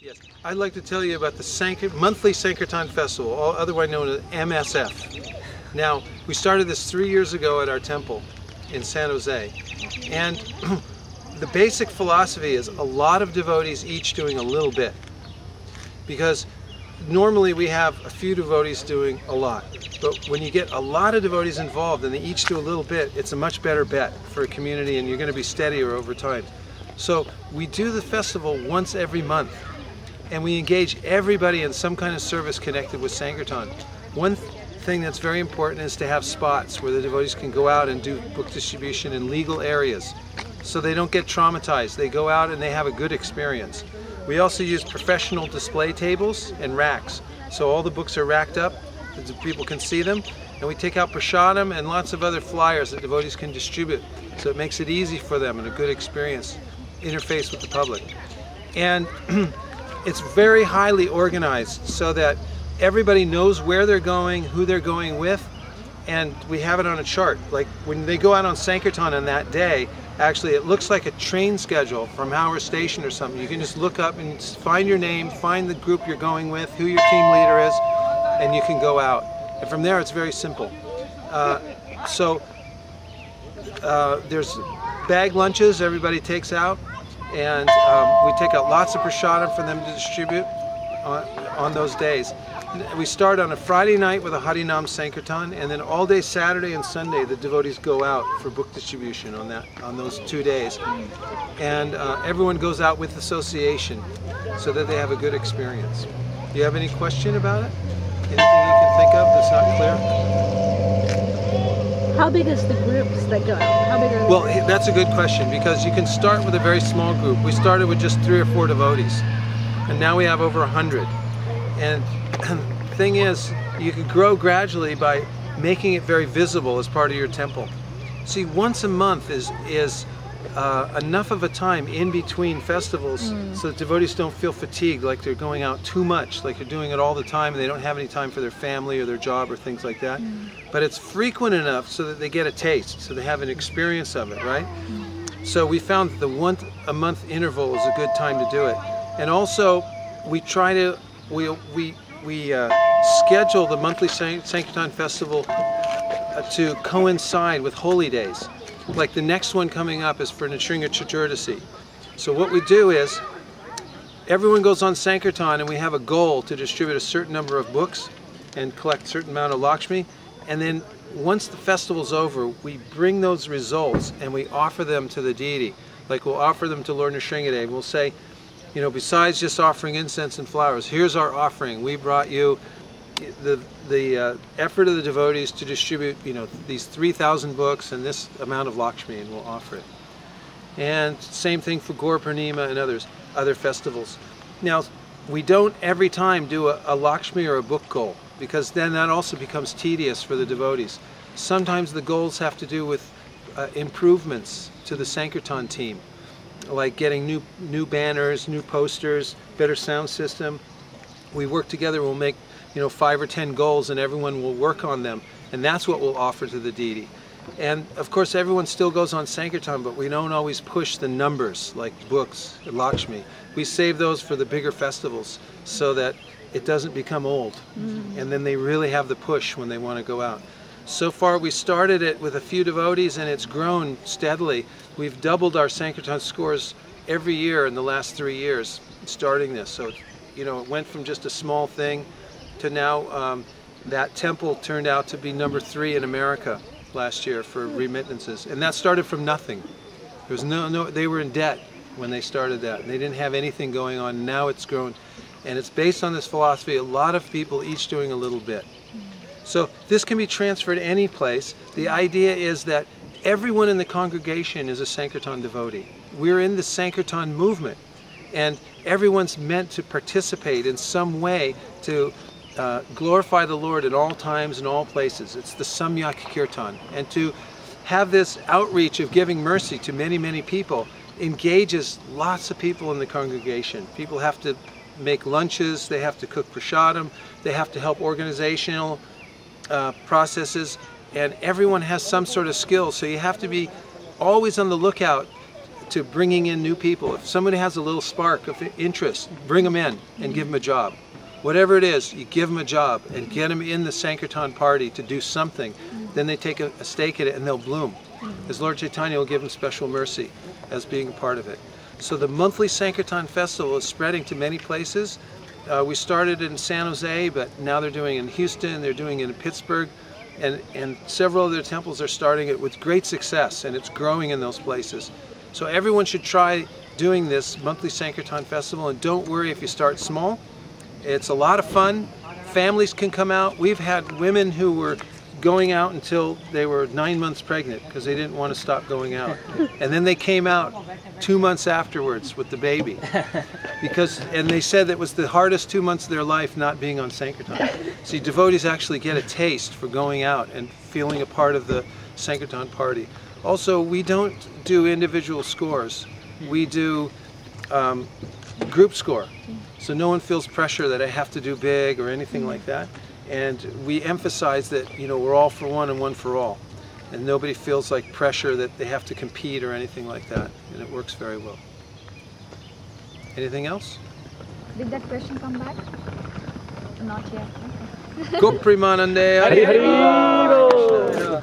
Yes, I'd like to tell you about the monthly Sankirtan Festival, otherwise known as MSF. Now, we started this 3 years ago at our temple in San Jose, and the basic philosophy is a lot of devotees each doing a little bit, because normally we have a few devotees doing a lot, but when you get a lot of devotees involved and they each do a little bit, it's a much better bet for a community and you're going to be steadier over time. So we do the festival once every month, and we engage everybody in some kind of service connected with Sankirtan. One thing that's very important is to have spots where the devotees can go out and do book distribution in legal areas, so they don't get traumatized. They go out and they have a good experience. We also use professional display tables and racks, so all the books are racked up, so people can see them, and we take out prasadam and lots of other flyers that devotees can distribute, so it makes it easy for them and a good experience, interface with the public. And it's very highly organized so that everybody knows where they're going, who they're going with, and we have it on a chart. Like when they go out on Sankirtan on that day, actually it looks like a train schedule from Howard Station or something. You can just look up and find your name, find the group you're going with, who your team leader is, and you can go out. And from there it's very simple. There's bag lunches everybody takes out, and we take out lots of prasadam for them to distribute on those days. We start on a Friday night with a Harinam Sankirtan, and then all day Saturday and Sunday the devotees go out for book distribution on those 2 days. And everyone goes out with association so that they have a good experience. Do you have any question about it? Anything you can think of that's not clear? How big is the groups that go out? How big are Well, that's a good question, because you can start with a very small group. We started with just 3 or 4 devotees, and now we have over 100. And the thing is, you can grow gradually by making it very visible as part of your temple. See, once a month is enough of a time in between festivals so that devotees don't feel fatigued, like they're going out too much, like they're doing it all the time and they don't have any time for their family or their job or things like that. But it's frequent enough so that they get a taste, so they have an experience of it, right? So we found that the once a month interval is a good time to do it. And also, we try to, we schedule the monthly Sankirtan Festival to coincide with holy days. Like the next one coming up is for Nrsimha Chaturdasi. So what we do is, everyone goes on Sankirtan and we have a goal to distribute a certain number of books and collect a certain amount of Lakshmi. And then once the festival's over, we bring those results and we offer them to the deity. Like we'll offer them to Lord Nrsimhadev. We'll say, you know, besides just offering incense and flowers, here's our offering. We brought you the effort of the devotees to distribute, you know, these 3,000 books and this amount of Lakshmi, and we'll offer it. And same thing for Gaur Purnima and other festivals. Now, we don't every time do a Lakshmi or a book goal, because then that also becomes tedious for the devotees. Sometimes the goals have to do with improvements to the Sankirtan team, like getting new banners, new posters, better sound system. We work together, we'll make, you know, 5 or 10 goals, and everyone will work on them, and that's what we'll offer to the deity. And of course everyone still goes on Sankirtan, but we don't always push the numbers like books and Lakshmi. We save those for the bigger festivals so that it doesn't become old, and then they really have the push when they want to go out. So far we started it with a few devotees and it's grown steadily. We've doubled our Sankirtan scores every year in the last 3 years starting this. So, you know, it went from just a small thing to now that temple turned out to be number 3 in America last year for remittances. And that started from nothing. There was they were in debt when they started that. And they didn't have anything going on. Now it's grown. And it's based on this philosophy, a lot of people each doing a little bit. So this can be transferred any place. The idea is that everyone in the congregation is a Sankirtan devotee. We're in the Sankirtan movement, and everyone's meant to participate in some way to glorify the Lord at all times and all places. It's the Samyak Kirtan. And to have this outreach of giving mercy to many, many people engages lots of people in the congregation. People have to make lunches, they have to cook prasadam, they have to help organizational processes, and everyone has some sort of skill, so you have to be always on the lookout to bringing in new people. If somebody has a little spark of interest, bring them in and give them a job. Whatever it is, you give them a job and get them in the Sankirtan party to do something. Then they take a stake at it and they'll bloom. As Lord Chaitanya will give them special mercy as being a part of it. So the monthly Sankirtan festival is spreading to many places. We started in San Jose, but now they're doing it in Houston, they're doing it in Pittsburgh, and several other temples are starting it with great success, and it's growing in those places. So everyone should try doing this monthly Sankirtan festival, and don't worry if you start small. It's a lot of fun. Families can come out. We've had women who were going out until they were 9 months pregnant because they didn't want to stop going out. And then they came out 2 months afterwards with the baby. And they said that was the hardest 2 months of their life not being on Sankirtan. See, devotees actually get a taste for going out and feeling a part of the Sankirtan party. Also, we don't do individual scores. We do group score. So no one feels pressure that I have to do big or anything like that. And we emphasize that, you know, we're all for one and one for all. And nobody feels like pressure that they have to compete or anything like that. And it works very well. Anything else? Did that question come back? Not yet. Goprimanande Hari Hari Bol.